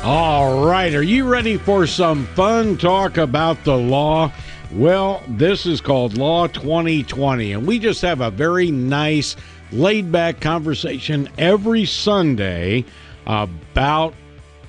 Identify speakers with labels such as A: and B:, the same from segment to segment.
A: All right, are you ready for some fun talk about the law? Well, this is called Law 2020, and we just have a very nice, laid-back conversation every Sunday about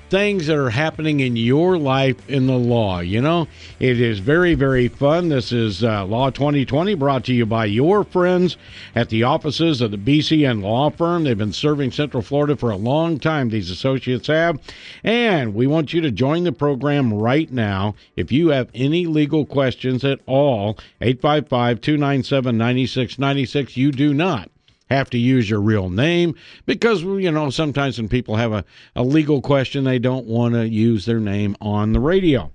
A: things that are happening in your life in the law. You know, it is very, very fun. This is Law 2020, brought to you by your friends at the offices of the BCN law firm. They've been serving Central Florida for a long time, these associates have, and we want you to join the program right now. If you have any legal questions at all, 855-297-9696, you do not have to use your real name, because, you know, sometimes when people have a legal question, they don't want to use their name on the radio.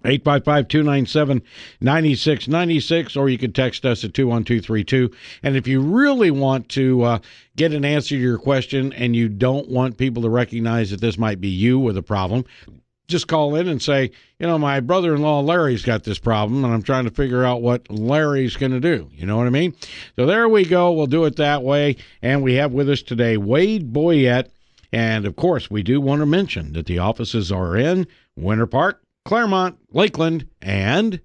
A: 855-297-9696, or you can text us at 21232. And if you really want to get an answer to your question and you don't want people to recognize that this might be you with a problem, just call in and say, you know, my brother-in-law Larry's got this problem, and I'm trying to figure out what Larry's going to do. You know what I mean? So there we go. We'll do it that way. And we have with us today Wade Boyette. And, of course, we do want to mention that the offices are in Winter Park, Claremont, Lakeland, and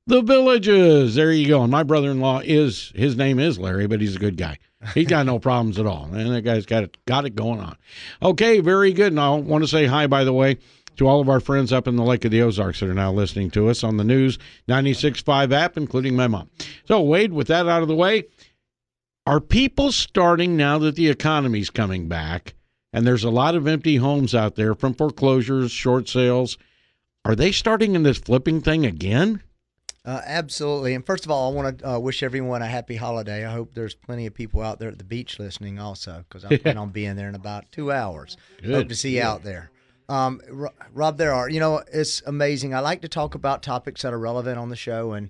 A: the Villages. There you go. And my brother-in-law his name is Larry, but he's a good guy. He's got no problems at all. And that guy's got it going on. Okay, very good. And I want to say hi, by the way, to all of our friends up in the Lake of the Ozarks that are now listening to us on the News 96.5 app, including my mom. So, Wade, with that out of the way, are people starting, now that the economy's coming back, and there's a lot of empty homes out there from foreclosures, short sales, are they starting in this flipping thing again?
B: Absolutely. And first of all, I want to wish everyone a happy holiday. I hope there's plenty of people out there at the beach listening also, because I plan on being there in about 2 hours.
A: Good.
B: Hope to see you out there. Rob, it's amazing. I like to talk about topics that are relevant on the show. And,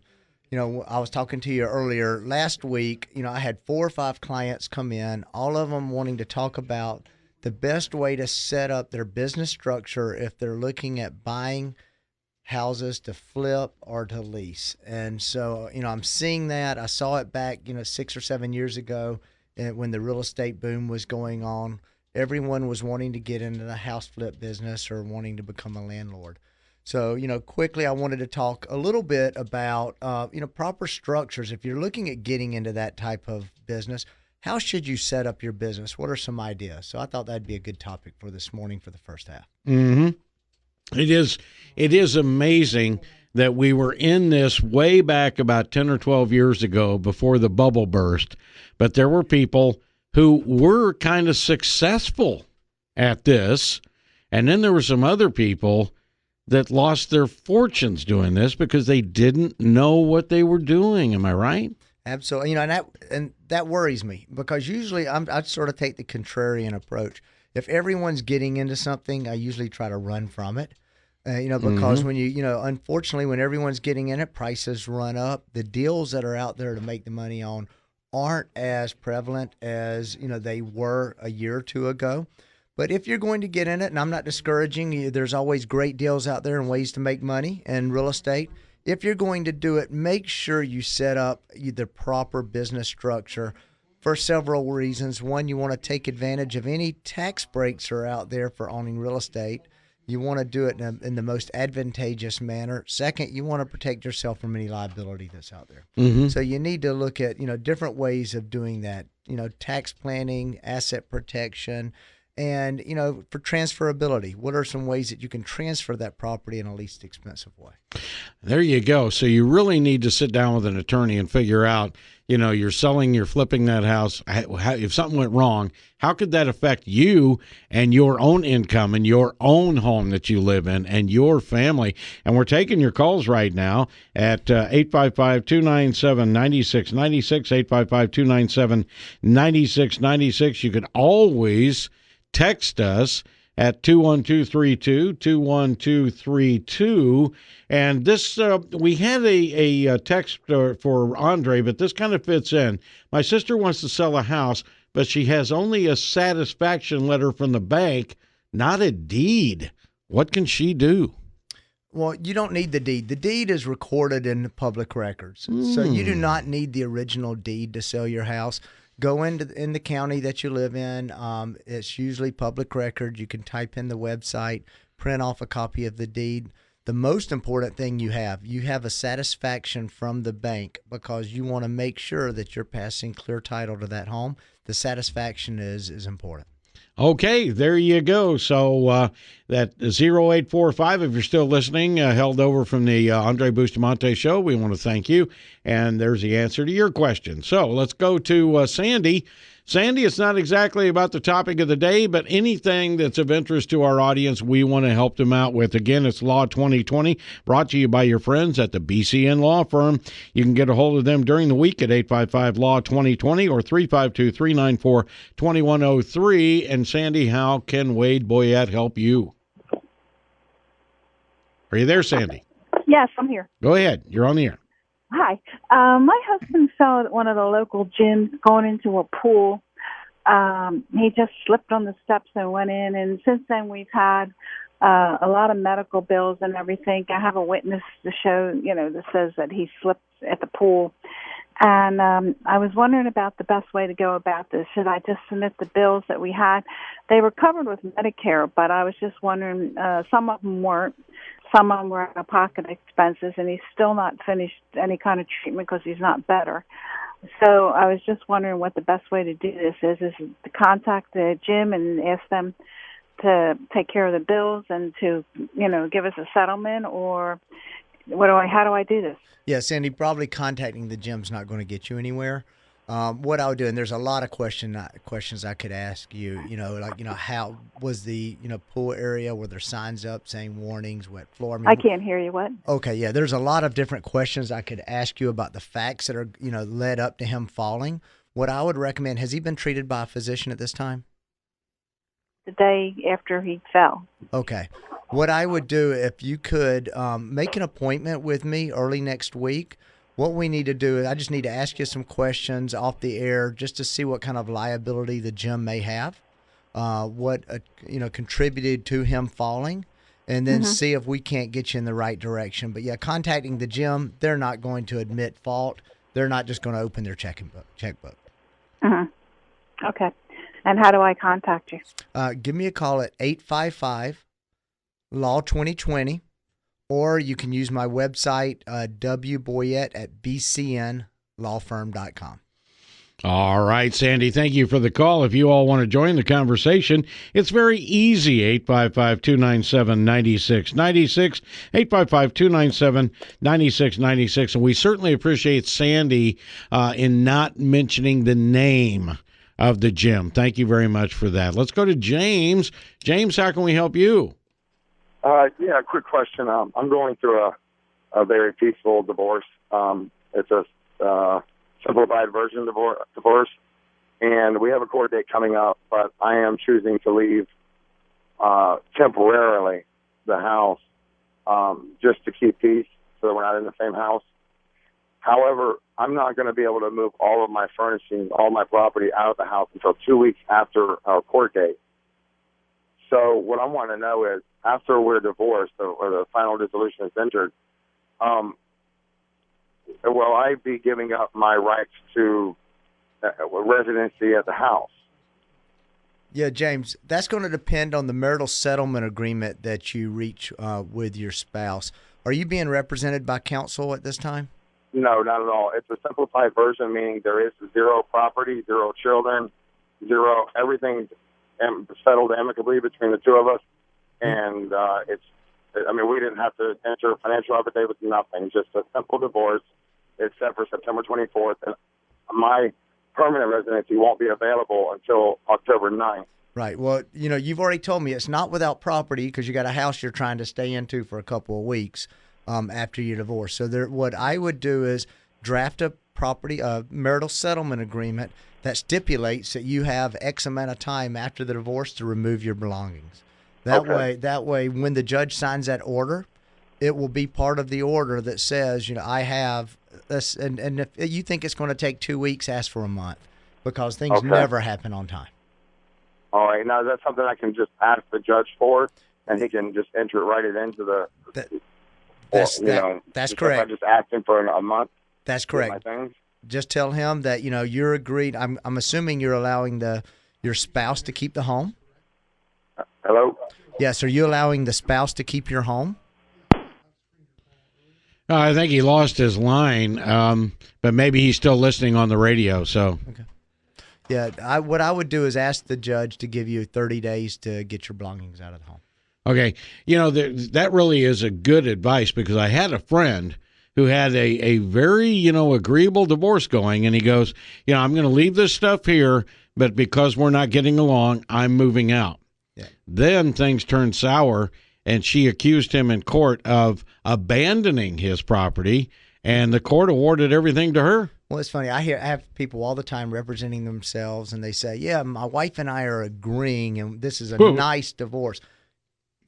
B: you know, I was talking to you earlier last week, you know, I had 4 or 5 clients come in, all of them wanting to talk about the best way to set up their business structure if they're looking at buying houses to flip or to lease. And so, you know, I'm seeing that. I saw it back, 6 or 7 years ago when the real estate boom was going on. Everyone was wanting to get into the house flip business or wanting to become a landlord. So, quickly, I wanted to talk a little bit about, proper structures. If you're looking at getting into that type of business, how should you set up your business? What are some ideas? So I thought that'd be a good topic for this morning for the first half.
A: Mm-hmm. It is amazing that we were in this way back about 10 or 12 years ago before the bubble burst, but there were people who were kind of successful at this, and then there were some other people that lost their fortunes doing this because they didn't know what they were doing. Am I right?
B: Absolutely. And that worries me, because usually I sort of take the contrarian approach. If everyone's getting into something, I usually try to run from it. Because when unfortunately, when everyone's getting in it, prices run up. The deals that are out there to make the money on aren't as prevalent as, they were a year or two ago. But if you're going to get in it, and I'm not discouraging you, there's always great deals out there and ways to make money in real estate. If you're going to do it, make sure you set up the proper business structure for several reasons. One, you want to take advantage of any tax breaks that are out there for owning real estate. You want to do it in the most advantageous manner. Second, you want to protect yourself from any liability that's out there. Mm-hmm. So you need to look at, different ways of doing that, tax planning, asset protection, and, for transferability. What are some ways that you can transfer that property in a least expensive way?
A: There you go. So you really need to sit down with an attorney and figure out, you're flipping that house. If something went wrong, how could that affect you and your own income and your own home that you live in and your family? And we're taking your calls right now at 855-297-9696, 855-297-9696. You can always text us at 21232, 21232. And this, we had a text for Andre, but this kind of fits in. My sister wants to sell a house, but she has only a satisfaction letter from the bank, not a deed. What can she do?
B: Well, you don't need the deed. The deed is recorded in the public records. So you do not need the original deed to sell your house. Go in the county that you live in. It's usually public record. You can type in the website, print off a copy of the deed. The most important thing you have a satisfaction from the bank because you want to make sure that you're passing clear title to that home. The satisfaction is important.
A: Okay, there you go. So that 0845, if you're still listening, held over from the Andre Bustamante show. We want to thank you. And there's the answer to your question. So let's go to Sandy. Sandy, it's not exactly about the topic of the day, but anything that's of interest to our audience, we want to help them out with. Again, it's Law 2020, brought to you by your friends at the BCN Law Firm. You can get a hold of them during the week at 855-LAW-2020 or 352-394-2103. And Sandy, how can Wade Boyette help you? Are you there, Sandy?
C: Yes, I'm here.
A: Go ahead. You're on the air.
C: Hi. My husband fell at one of the local gyms going into a pool. He just slipped on the steps and went in, and since then we've had a lot of medical bills and everything. I have a witness to show, that says that he slipped at the pool. And I was wondering about the best way to go about this. Should I just submit the bills that we had? They were covered with Medicare, but I was just wondering, some of them weren't. Some of them were out-of-pocket expenses, and he's still not finished any kind of treatment because he's not better. So I was just wondering what the best way to do this is to contact the gym and ask them to take care of the bills and to, give us a settlement, or how do I do this?
B: Yeah, Sandy, probably contacting the gym's not going to get you anywhere. What I would do, and there's a lot of questions I could ask you, how was the, pool area? Were there signs up saying warnings, wet floor?
C: I can't hear you. What?
B: Okay, yeah, there's a lot of different questions I could ask you about the facts that are, led up to him falling. What I would recommend, has he been treated by a physician at this time?
C: The day after he fell.
B: Okay. What I would do, if you could make an appointment with me early next week. What we need to do is I just need to ask you some questions off the air just to see what kind of liability the gym may have, what contributed to him falling, and then see if we can't get you in the right direction. But yeah, contacting the gym, they're not going to admit fault. They're not just going to open their checkbook.
C: Okay. And how do I contact you?
B: Give me a call at 855-LAW-2020. Or you can use my website, wboyette@bcnlawfirm.com.
A: All right, Sandy, thank you for the call. If you all want to join the conversation, it's very easy, 855-297-9696, 855-297-9696. And we certainly appreciate Sandy in not mentioning the name of the gym. Thank you very much for that. Let's go to James. James, how can we help you?
D: Quick question. I'm going through a very peaceful divorce. It's a simplified version divorce, and we have a court date coming up, but I am choosing to leave temporarily the house just to keep peace so that we're not in the same house. However, I'm not going to be able to move all of my furnishings, all my property out of the house until 2 weeks after our court date. So what I want to know is, after we're divorced or the final dissolution is entered, will I be giving up my rights to residency at the house?
B: Yeah, James, that's going to depend on the marital settlement agreement that you reach with your spouse. Are you being represented by counsel at this time?
D: No, not at all. It's a simplified version, meaning there is zero property, zero children, zero everything settled amicably between the two of us. And we didn't have to enter a financial affidavit, nothing, just a simple divorce. It's set for September 24th, and my permanent residency won't be available until October 9th.
B: Right. Well, you've already told me it's not without property because you got a house you're trying to stay into for a couple of weeks after your divorce. So what I would do is draft a marital settlement agreement that stipulates that you have X amount of time after the divorce to remove your belongings. That way, when the judge signs that order, it will be part of the order that says, I have this. And if you think it's going to take 2 weeks, ask for a month because things never happen on time.
D: All right. Now, that's something I can just ask the judge for, and he can just enter it into the.
B: That's correct.
D: I just asked him for a month.
B: That's correct. Just tell him that, you're agreed. I'm assuming you're allowing your spouse to keep the home.
D: Hello?
B: Yes. Are you allowing the spouse to keep your home?
A: I think he lost his line, but maybe he's still listening on the radio. So,
B: okay. Yeah, what I would do is ask the judge to give you 30 days to get your belongings out of the home.
A: Okay. That really is a good advice, because I had a friend who had a very, agreeable divorce going, and he goes, I'm going to leave this stuff here, but because we're not getting along, I'm moving out.
B: Yeah.
A: Then things turned sour, and she accused him in court of abandoning his property, and the court awarded everything to her.
B: Well, it's funny. I have people all the time representing themselves, and they say, "Yeah, my wife and I are agreeing, and this is a nice divorce."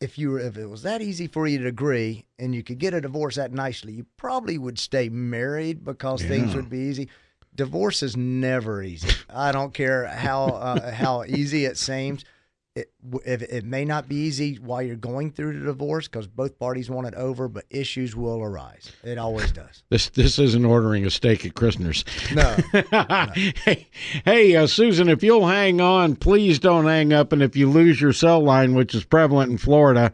B: If it was that easy for you to agree, and you could get a divorce that nicely, you probably would stay married because things would be easy. Divorce is never easy. I don't care how easy it seems. It may not be easy while you're going through the divorce because both parties want it over, but issues will arise. It always does.
A: This isn't ordering a steak at Christner's.
B: No.
A: Hey, Susan, if you'll hang on, please don't hang up. And if you lose your cell line, which is prevalent in Florida,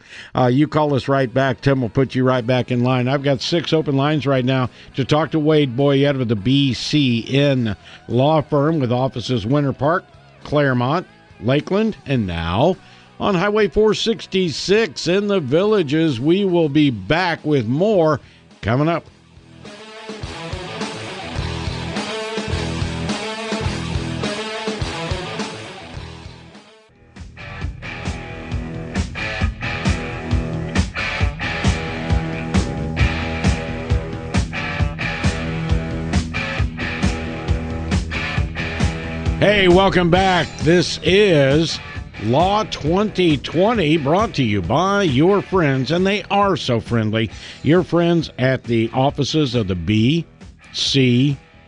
A: you call us right back. Tim will put you right back in line. I've got 6 open lines right now to talk to Wade Boyette of the BCN law firm with offices Winter Park, Claremont, Lakeland, and now on Highway 466 in the Villages. We will be back with more coming up. Hey, welcome back. This is Law 2020, brought to you by your friends, and they are so friendly, your friends at the offices of the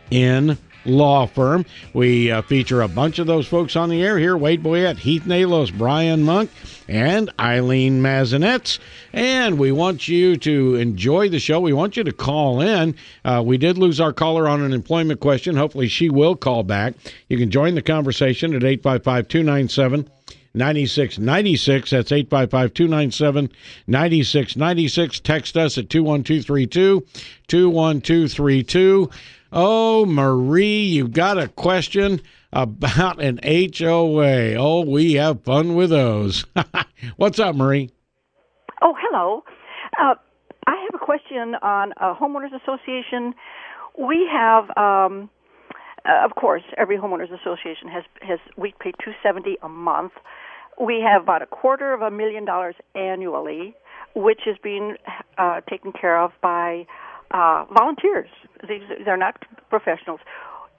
A: BCN law firm. We feature a bunch of those folks on the air here: Wade Boyette, Heath Nalos, Brian Monk, and Eileen Mazinetz. And we want you to enjoy the show. We want you to call in. We did lose our caller on an employment question. Hopefully she will call back. You can join the conversation at 855-297-9696. That's 855-297-9696. Text us at 21232, 21232. Oh, Marie, you've got a question about an HOA. Oh, we have fun with those. What's up, Marie?
E: Oh, hello. I have a question on a homeowners association. We have, of course, every homeowners association has we pay $270 a month. We have about $250,000 annually, which is being taken care of by volunteers. They're not professionals.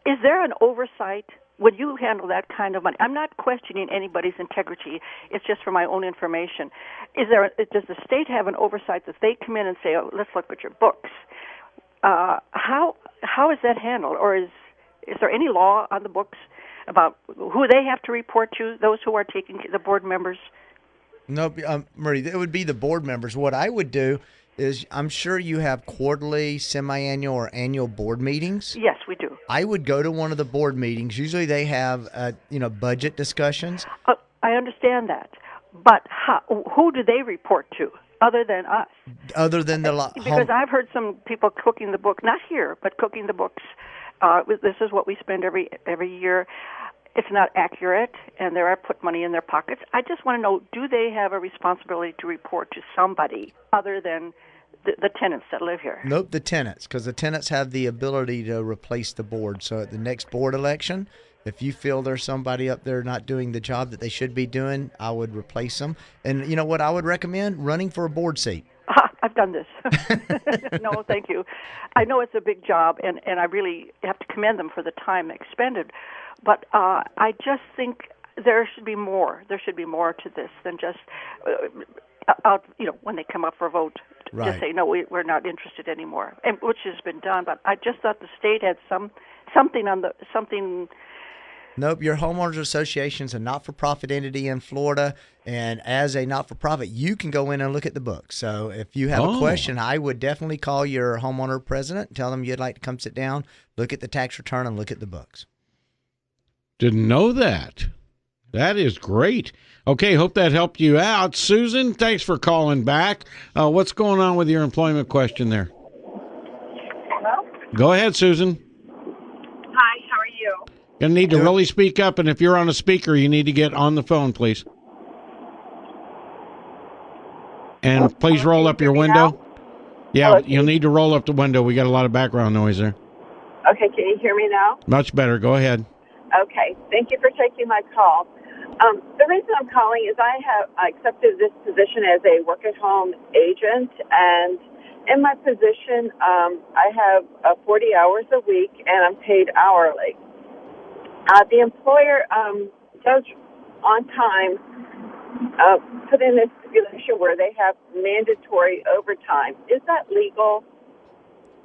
E: Is there an oversight when you handle that kind of money? I'm not questioning anybody's integrity. It's just for my own information. Does the state have an oversight that they come in and say, "Oh, let's look at your books"? How is that handled, or is there any law on the books about who they have to report to? Those who are taking the board members.
B: No, Marie, it would be the board members. What I would do is, I'm sure you have quarterly, semi-annual, or annual board meetings.
E: Yes, we do.
B: I would go to one of the board meetings. Usually they have, budget discussions.
E: I understand that. But who do they report to other than us?
B: Other than
E: because I've heard some people cooking the book, not here, but cooking the books. This is what we spend every year. It's not accurate, and they put money in their pockets. I just want to know, do they have a responsibility to report to somebody other than the tenants that live here?
B: Nope, the tenants, because the tenants have the ability to replace the board. So at the next board election, if you feel there's somebody up there not doing the job that they should be doing, I would replace them. And you know what I would recommend? Running for a board seat.
E: I've done this. No, thank you. I know it's a big job, and I really have to commend them for the time expended. But I just think there should be more. There should be more to this than just, when they come up for a vote,
B: right.
E: Just say, no, we're not interested anymore, which has been done. But I just thought the state had something.
B: Nope, your homeowners association is a not-for-profit entity in Florida, and as a not-for-profit, you can go in and look at the books. So if you have a question, I would definitely call your homeowner president and tell them you'd like to come sit down, look at the tax return, and look at the books.
A: Didn't know that. That is great. Okay, hope that helped you out. Susan, thanks for calling back. What's going on with your employment question there?
F: Hello?
A: Go ahead, Susan.
F: Hi, how are you?
A: You're going to need to really speak up, and if you're on a speaker, you need to get on the phone, please. And please roll up your window.
F: Now?
A: Yeah,
F: Hello,
A: you'll need to roll up the window. We got a lot of background noise there.
F: Okay, can you hear me now?
A: Much better. Go ahead.
F: Okay, thank you for taking my call. The reason I'm calling is I accepted this position as a work-at-home agent, and in my position, I have 40 hours a week, and I'm paid hourly. The employer does, on time, put in a stipulation where they have mandatory overtime. Is that legal?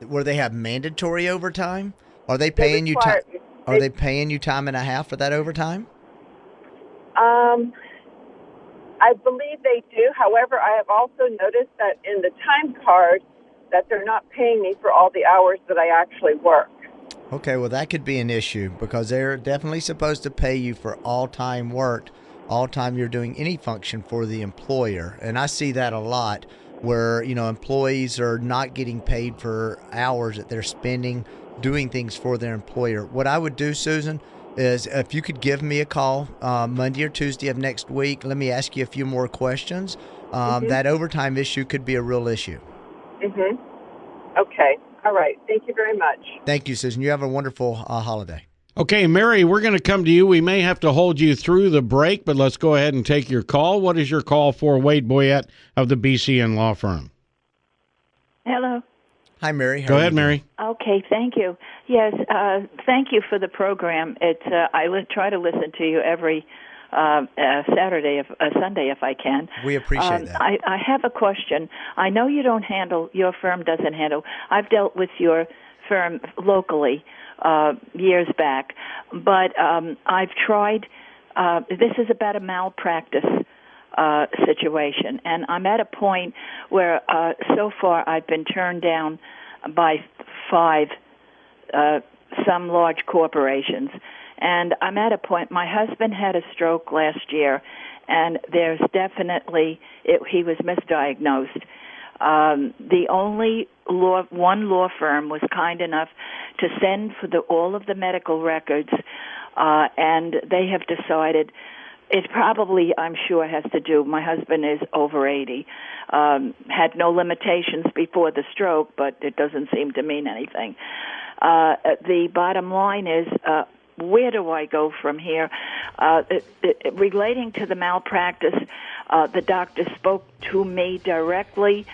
B: Where they have mandatory overtime? Are they paying you time? Are they paying you time and a half for that overtime?
F: I believe they do. However, I have also noticed that in the time card that they're not paying me for all the hours that I actually work.
B: Okay, well, that could be an issue because they're definitely supposed to pay you for all time worked, all time you're doing any function for the employer. And I see that a lot where, employees are not getting paid for hours that they're spending doing things for their employer. What I would do, Susan, is if you could give me a call Monday or Tuesday of next week, let me ask you a few more questions. That overtime issue could be a real issue.
F: Okay. All right. Thank you very much.
B: Thank you, Susan. You have a wonderful holiday.
A: Okay, Mary, we're going to come to you. We may have to hold you through the break, but let's go ahead and take your call. What is your call for Wade Boyette of the BCN Law Firm?
G: Hello.
B: Hi, Mary.
A: Go ahead, Mary.
G: Okay, thank you. Yes, thank you for the program. It's I try to listen to you every Sunday if I can.
B: We appreciate that.
G: I have a question. I know you don't handle, your firm doesn't handle. I've dealt with your firm locally years back, but I've tried. This is about a malpractice situation, and I'm at a point where so far I've been turned down by 5 some large corporations, and I'm at a point. My husband had a stroke last year, and there's definitely he was misdiagnosed. The only one law firm was kind enough to send for all of the medical records, and they have decided. It probably, I'm sure, has to do, my husband is over 80, had no limitations before the stroke, but it doesn't seem to mean anything. The bottom line is, where do I go from here? Relating to the malpractice, the doctor spoke to me directly,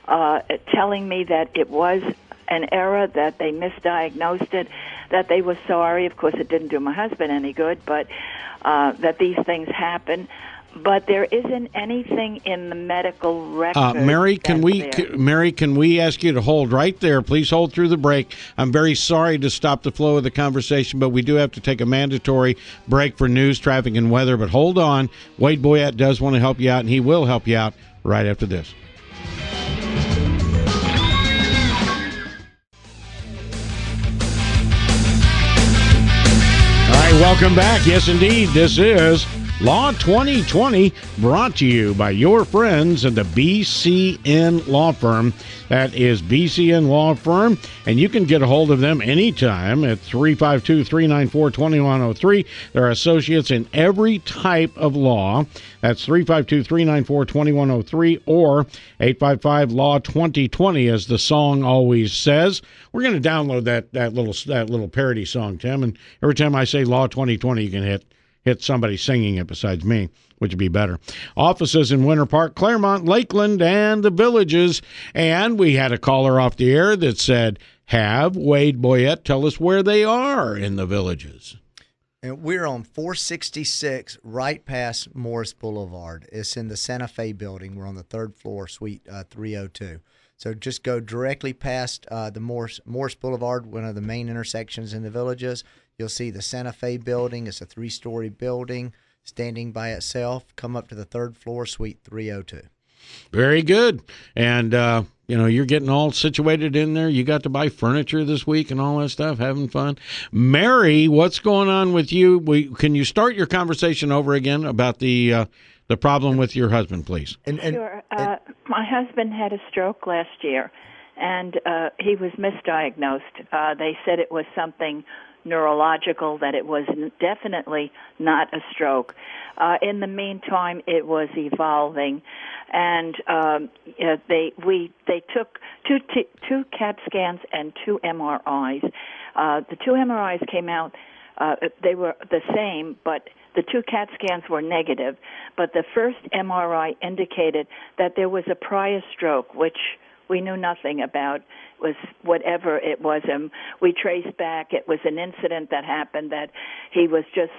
G: telling me that it was an error, that they misdiagnosed it, that they were sorry. Of course, it didn't do my husband any good, but that these things happen. But there isn't anything in the medical record.
A: Mary, can we ask you to hold right there? Please hold through the break. I'm very sorry to stop the flow of the conversation, but we do have to take a mandatory break for news, traffic, and weather. But hold on. Wade Boyette does want to help you out, and he will help you out right after this. Welcome back. Yes, indeed. This is Law 2020, brought to you by your friends at the BCN Law Firm. That is BCN Law Firm, and you can get a hold of them anytime at 352-394-2103. They're associates in every type of law. That's 352-394-2103 or 855-LAW-2020, as the song always says. We're going to download that little parody song, Tim, and every time I say Law 2020, you can hit somebody singing it besides me, which would be better. Offices in Winter Park, Claremont, Lakeland, and the Villages. And we had a caller off the air that said, have Wade Boyette tell us where they are in the Villages.
B: And we're on 466 right past Morris Boulevard. It's in the Santa Fe building. We're on the 3rd floor, suite 302. So just go directly past the Morris Boulevard, one of the main intersections in the Villages. You'll see the Santa Fe building. It's a 3-story building standing by itself. Come up to the 3rd floor, suite 302.
A: Very good. And, you're getting all situated in there. You got to buy furniture this week and all that stuff, having fun. Mary, what's going on with you? Can you start your conversation over again about the problem with your husband, please?
G: Sure. My husband had a stroke last year, and he was misdiagnosed. They said it was something neurological, that it was definitely not a stroke. In the meantime, it was evolving, and they took two CAT scans and two MRIs. The two MRIs came out; they were the same, but the two CAT scans were negative. But the first MRI indicated that there was a prior stroke, which we knew nothing about. Was whatever it was, and we traced back. It was an incident that happened that he was just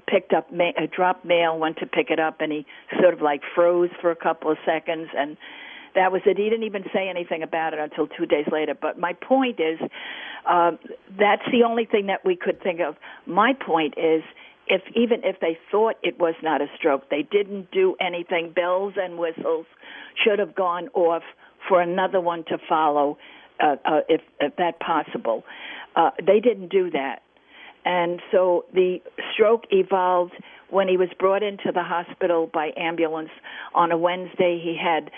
G: picked up, dropped mail, went to pick it up, and he sort of like froze for a couple of seconds, and that was it. He didn't even say anything about it until 2 days later. But my point is, that's the only thing that we could think of. My point is, even if they thought it was not a stroke, they didn't do anything. Bells and whistles should have gone off for another one to follow, if that possible. They didn't do that. And so the stroke evolved when he was brought into the hospital by ambulance on a Wednesday. He had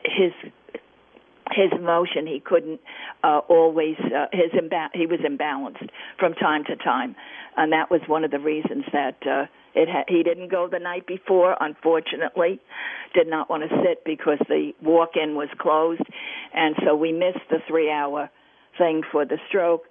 G: his emotion. He couldn't always, he was imbalanced from time to time. And that was one of the reasons that he didn't go the night before, unfortunately. Did not want to sit because the walk-in was closed. And so we missed the 3-hour thing for the stroke.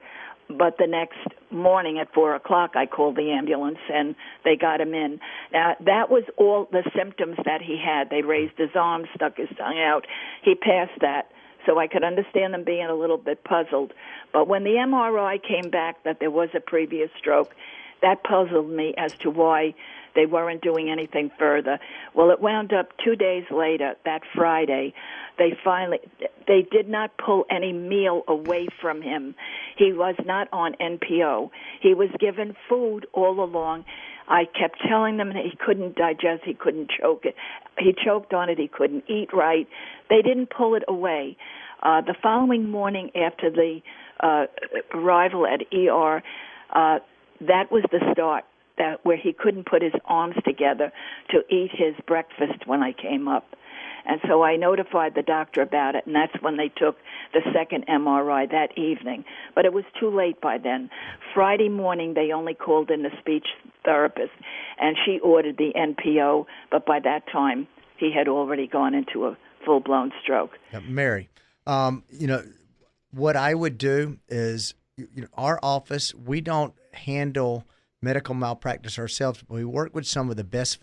G: But the next morning at 4 o'clock, I called the ambulance, and they got him in. Now, that was all the symptoms that he had. They raised his arm, stuck his tongue out. He passed that. So I could understand them being a little bit puzzled. But when the MRI came back that there was a previous stroke, that puzzled me as to why they weren't doing anything further. Well, it wound up 2 days later, that Friday, they did not pull any meal away from him. He was not on NPO. He was given food all along. I kept telling them that he couldn't digest, he couldn't choke it. He choked on it, he couldn't eat right. They didn't pull it away. The following morning after the arrival at ER, that was the start, where he couldn't put his arms together to eat his breakfast when I came up. And so I notified the doctor about it, and that's when they took the second MRI that evening. But it was too late by then. Friday morning, they only called in the speech therapist, and she ordered the NPO, but by that time, he had already gone into a full-blown stroke.
B: Mary, what I would do is, our office, we don't handle medical malpractice ourselves, but we work with some of the best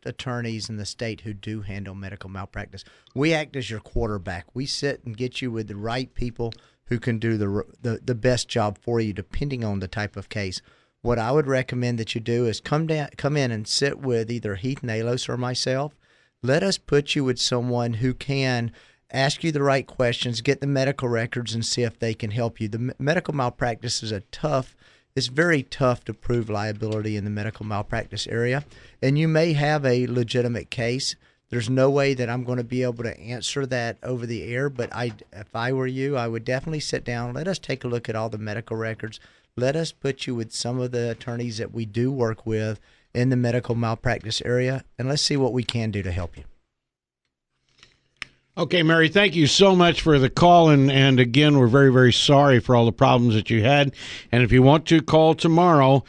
B: attorneys in the state who do handle medical malpractice. We act as your quarterback. We sit and get you with the right people who can do the best job for you, depending on the type of case. What I would recommend that you do is come in and sit with either Heath Nalos or myself. Let us put you with someone who can ask you the right questions, get the medical records, and see if they can help you. The medical malpractice is it's very tough to prove liability in the medical malpractice area, and you may have a legitimate case. There's no way that I'm going to be able to answer that over the air, but if I were you, I would definitely sit down. Let us take a look at all the medical records. Let us put you with some of the attorneys that we do work with in the medical malpractice area, and let's see what we can do to help you.
A: Okay, Mary, thank you so much for the call. And again, we're very, very sorry for all the problems that you had. And if you want to call tomorrow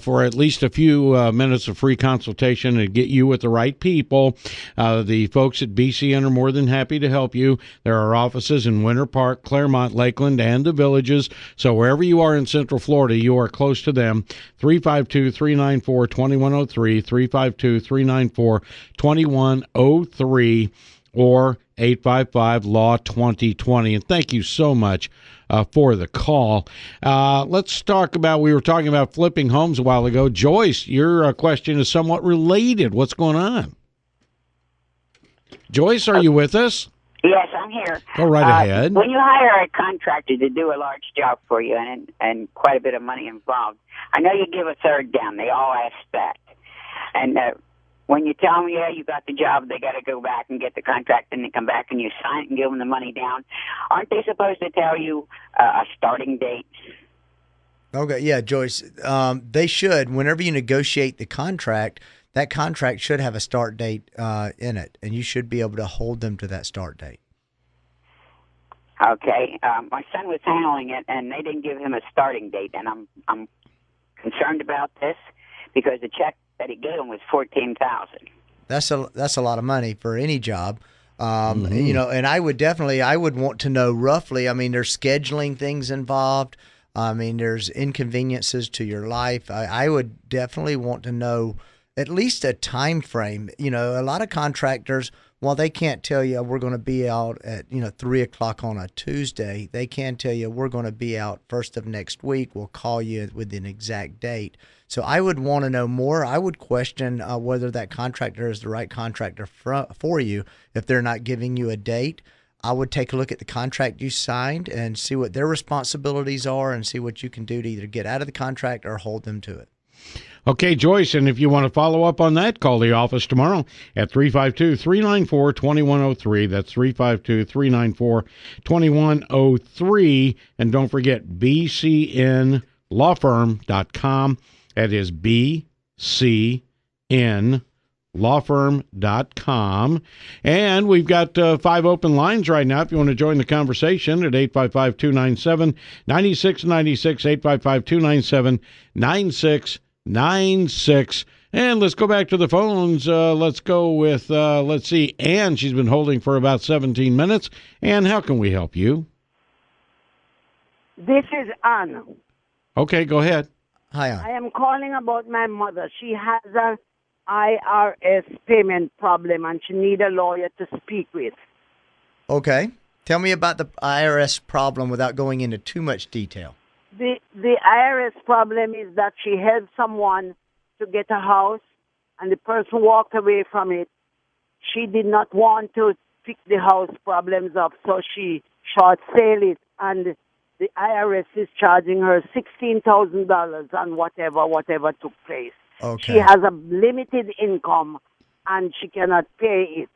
A: for at least a few minutes of free consultation and get you with the right people, the folks at BCN are more than happy to help you. There are offices in Winter Park, Claremont, Lakeland, and the Villages. So wherever you are in Central Florida, you are close to them. 352-394-2103, 352-394-2103, or 855-LAW-2020. And thank you so much for the call. Let's talk about, we were talking about flipping homes a while ago. Joyce, your question is somewhat related. What's going on? Joyce, are you with us?
H: Yes, I'm here.
A: Go right ahead.
H: When you hire a contractor to do a large job for you and quite a bit of money involved, I know you give a third down. They all ask that. And when you tell them, yeah, you got the job, they got to go back and get the contract, and they come back and you sign it and give them the money down. Aren't they supposed to tell you a starting date?
B: Okay, yeah, Joyce. They should. Whenever you negotiate the contract, that contract should have a start date in it, and you should be able to hold them to that start date.
H: Okay. My son was handling it, and they didn't give him a starting date, and I'm concerned about this because the check that he gave him was $14,000.
B: That's a lot of money for any job. You know, and I would want to know roughly. I mean, there's scheduling things involved. I mean, there's inconveniences to your life. I would definitely want to know at least a time frame. You know, a lot of contractors, while they can't tell you we're going to be out at 3:00 on a Tuesday, they can tell you we're going to be out first of next week. We'll call you with an exact date. So I would want to know more. I would question whether that contractor is the right contractor for you if they're not giving you a date. I would take a look at the contract you signed and see what their responsibilities are and see what you can do to either get out of the contract or hold them to it.
A: Okay, Joyce, and if you want to follow up on that, call the office tomorrow at 352-394-2103. That's 352-394-2103. And don't forget bcnlawfirm.com. That is bcnlawfirm.com. And we've got 5 open lines right now if you want to join the conversation at 855-297-9696, 855-297-9696. And let's go back to the phones. Let's go with, let's see, Ann. She's been holding for about 17 minutes. Ann, how can we help you?
I: This is Anna.
A: Okay, go ahead.
B: Hi, Ann.
I: I am calling about my mother. She has an IRS payment problem, and she needs a lawyer to speak with.
B: Okay. Tell me about the IRS problem without going into too much detail.
I: The IRS problem is that she helped someone to get a house, and the person walked away from it. She did not want to pick the house problems up, so she short-sale it, and the IRS is charging her $16,000 on whatever took place.
B: Okay.
I: She has a limited income, and she cannot pay it.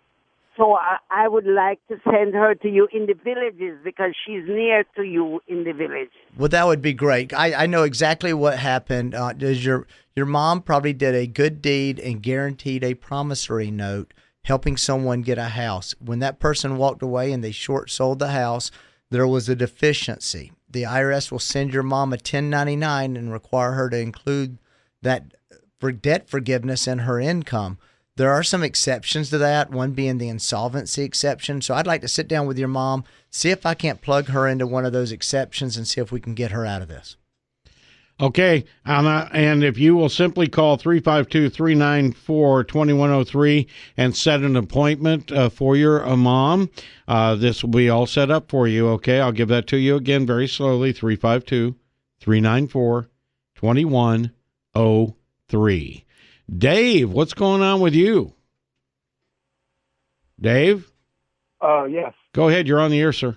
I: So I would like to send her to you in the villages because she's near to you in the village.
B: Well, that would be great. I know exactly what happened. Your mom probably did a good deed and guaranteed a promissory note helping someone get a house. When that person walked away and they short sold the house, there was a deficiency. The IRS will send your mom a 1099 and require her to include that for debt forgiveness in her income. There are some exceptions to that, one being the insolvency exception. So I'd like to sit down with your mom, see if I can't plug her into one of those exceptions and see if we can get her out of this.
A: Okay, Anna, and if you will simply call 352-394-2103 and set an appointment for your mom, this will be all set up for you, okay? I'll give that to you again very slowly, 352-394-2103. Dave, what's going on with you? Dave?
J: Yes.
A: Go ahead, you're on the air, sir.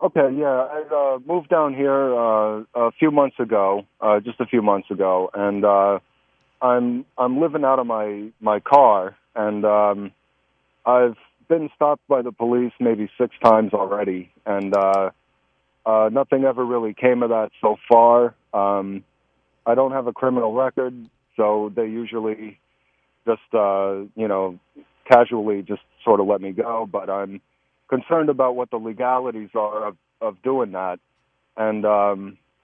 J: Okay, yeah, I moved down here a few months ago, just a few months ago, and I'm living out of my car, and I've been stopped by the police maybe 6 times already, and nothing ever really came of that so far. I don't have a criminal record, so they usually just casually just sort of let me go, but I'm concerned about what the legalities are of doing that, and I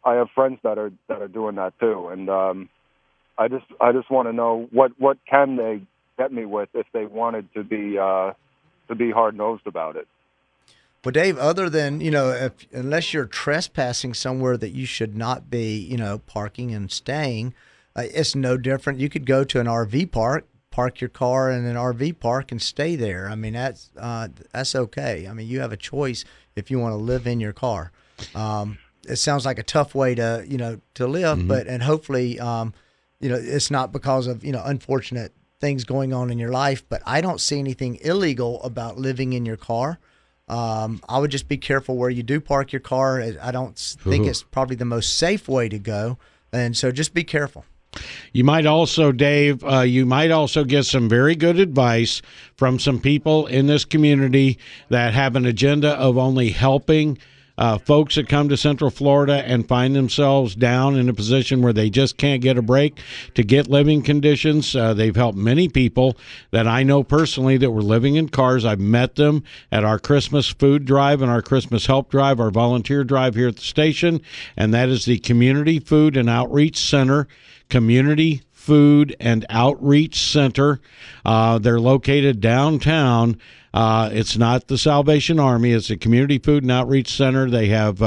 J: have friends that are doing that too, and I just want to know what can they get me with if they wanted to be hard nosed about it.
B: Well, Dave, other than unless you're trespassing somewhere that you should not be, parking and staying, it's no different. You could go to an RV park, park your car in an RV park and stay there. I mean, that's okay. I mean, you have a choice if you want to live in your car. It sounds like a tough way to live, but hopefully, it's not because of, unfortunate things going on in your life, but I don't see anything illegal about living in your car. I would just be careful where you do park your car. I don't think it's probably the most safe way to go. And so just be careful.
A: You might also, Dave, you might also get some very good advice from some people in this community that have an agenda of only helping folks that come to Central Florida and find themselves down in a position where they just can't get a break to get living conditions. They've helped many people that I know personally that were living in cars. I've met them at our Christmas food drive and our Christmas help drive, our volunteer drive here at the station, and that is the Community Food and Outreach Center. Community Food and Outreach Center. They're located downtown. It's not the Salvation Army. It's a Community Food and Outreach Center. They have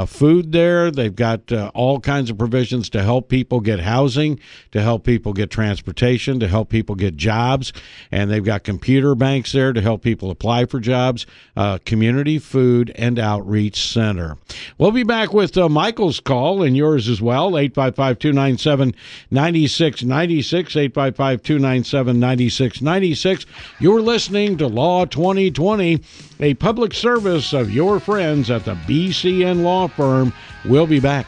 A: food there. They've got all kinds of provisions to help people get housing, to help people get transportation, to help people get jobs. And they've got computer banks there to help people apply for jobs. Community Food and Outreach Center. We'll be back with Michael's call and yours as well, 855-297-9696, 855-297-9696. You're listening to Law 2020, a public service of your friends at the BCN Law Firm. We'll be back.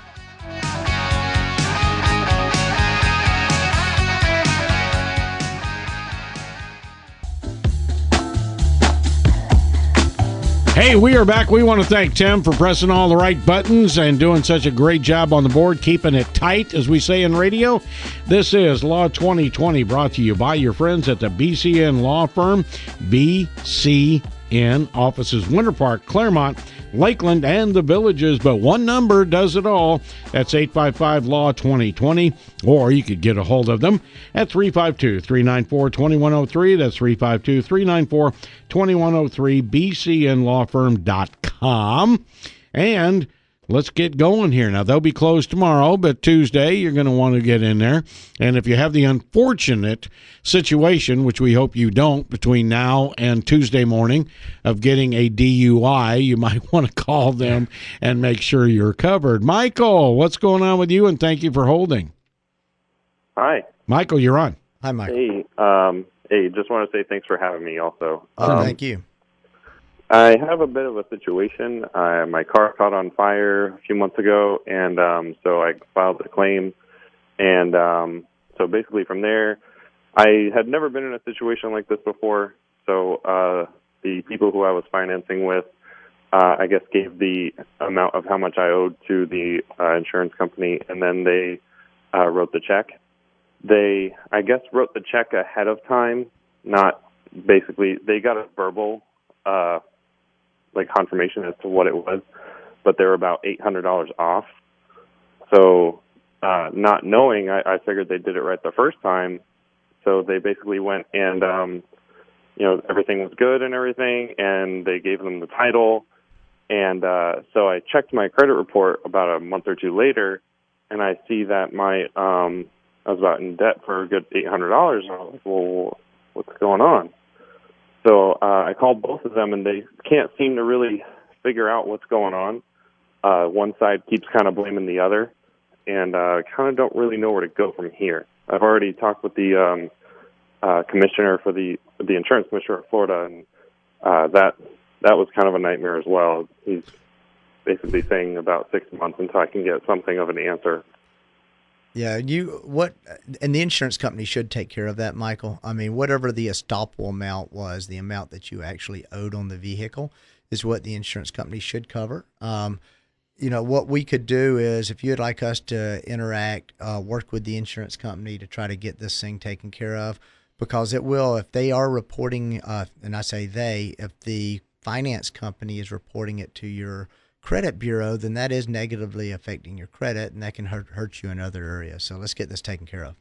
A: Hey, we are back. We want to thank Tim for pressing all the right buttons and doing such a great job on the board, keeping it tight, as we say in radio. This is Law 2020, brought to you by your friends at the BCN Law Firm. BCN offices Winter Park, Claremont, Lakeland, and the Villages, but one number does it all. That's 855-LAW-2020, or you could get a hold of them at 352-394-2103. That's 352-394-2103, bcnlawfirm.com. And let's get going here. Now, they'll be closed tomorrow, but Tuesday you're going to want to get in there. And if you have the unfortunate situation, which we hope you don't, between now and Tuesday morning of getting a DUI, you might want to call them and make sure you're covered. Michael, what's going on with you? And thank you for holding.
K: Hi.
A: Michael, you're on.
B: Hi, Michael.
K: Hey, just want to say thanks for having me also.
B: Thank you.
K: I have a bit of a situation. My car caught on fire a few months ago, and so I filed a claim. And so basically from there, I had never been in a situation like this before. So the people who I was financing with, I guess, gave the amount of how much I owed to the insurance company, and then they wrote the check. They, I guess, wrote the check ahead of time, not basically, they got a verbal confirmation as to what it was, but they're about $800 off. So not knowing, I figured they did it right the first time. So they basically went and, everything was good and everything, and they gave them the title. And so I checked my credit report about a month or two later, and I see that I was about in debt for a good $800. And I was like, well, what's going on? So I called both of them, and they can't seem to really figure out what's going on. One side keeps kind of blaming the other, and kind of don't really know where to go from here. I've already talked with the commissioner for the insurance commissioner of Florida, and that was kind of a nightmare as well. He's basically saying about 6 months until I can get something of an answer.
B: Yeah, and the insurance company should take care of that, Michael. I mean, whatever the estoppel amount was, the amount that you actually owed on the vehicle is what the insurance company should cover. What we could do is, if you'd like us to interact, work with the insurance company to try to get this thing taken care of, because it will, if they are reporting, and I say they, if the finance company is reporting it to your credit bureau, then that is negatively affecting your credit, and that can hurt you in other areas. So let's get this taken care of.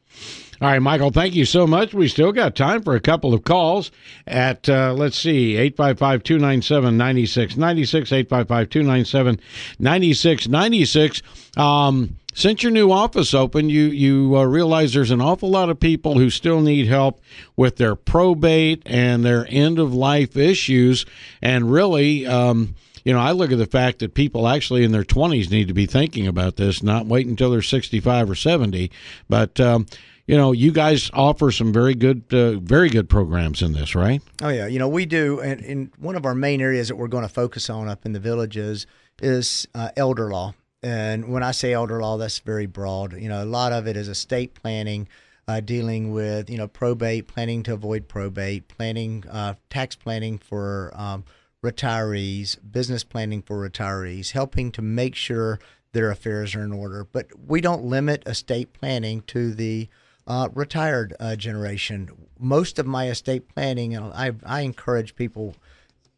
A: All right, Michael, thank you so much. We still got time for a couple of calls at, let's see, 855-297-9696, 855-297-9696. Since your new office opened, you realize there's an awful lot of people who still need help with their probate and their end-of-life issues, and really I look at the fact that people actually in their 20s need to be thinking about this, not wait until they're 65 or 70. But, you guys offer some very good programs in this, right?
B: Oh, yeah. We do. And one of our main areas that we're going to focus on up in the Villages is elder law. And when I say elder law, that's very broad. A lot of it is estate planning, dealing with, probate, planning to avoid probate, planning, tax planning for retirees, business planning for retirees, helping to make sure their affairs are in order. But we don't limit estate planning to the retired generation. Most of my estate planning, and I encourage people,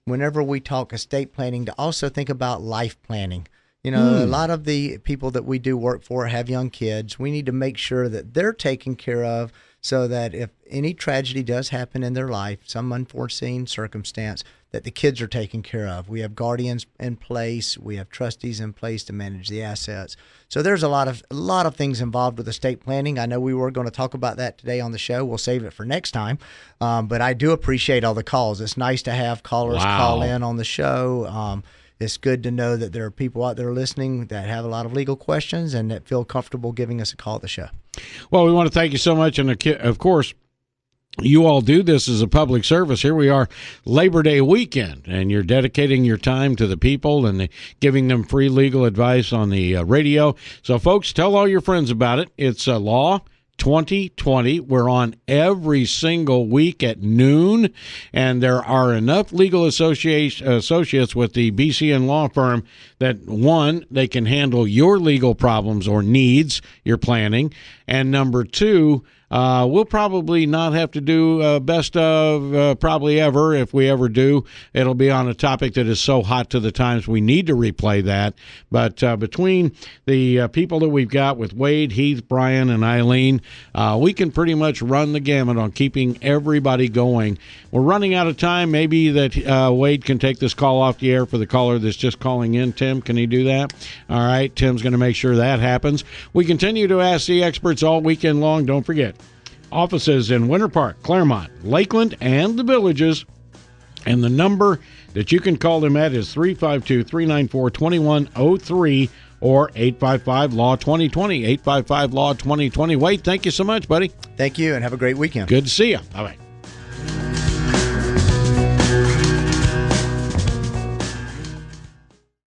B: whenever we talk estate planning, to also think about life planning. A lot of the people that we do work for have young kids. We need to make sure that they're taken care of so that if any tragedy does happen in their life, some unforeseen circumstance, that the kids are taken care of. We have guardians in place. We have trustees in place to manage the assets. So there's a lot of things involved with estate planning. I know we were going to talk about that today on the show. We'll save it for next time. But I do appreciate all the calls. It's nice to have callers call in on the show. It's good to know that there are people out there listening that have a lot of legal questions and that feel comfortable giving us a call at the show.
A: Well, we want to thank you so much. And, of course, you all do this as a public service. Here we are, Labor Day weekend, and you're dedicating your time to the people and giving them free legal advice on the radio. So, folks, tell all your friends about it. It's Law 2020. We're on every single week at noon, and there are enough legal associates with the BCN law firm that, one, they can handle your legal problems or needs you're planning, and number two, we'll probably not have to do best of probably ever. If we ever do, it'll be on a topic that is so hot to the times we need to replay that. But between the people that we've got with Wade, Heath, Brian, and Eileen, we can pretty much run the gamut on keeping everybody going. We're running out of time. Maybe that Wade can take this call off the air for the caller that's just calling in. Tim, can he do that? All right, Tim's going to make sure that happens. We continue to ask the experts all weekend long. Don't forget, offices in Winter Park, Claremont, Lakeland, and the Villages. And the number that you can call them at is 352-394-2103 or 855-LAW-2020, 855-LAW-2020. Wade, thank you so much, buddy.
B: Thank you, and have a great weekend.
A: Good to see you. Bye-bye.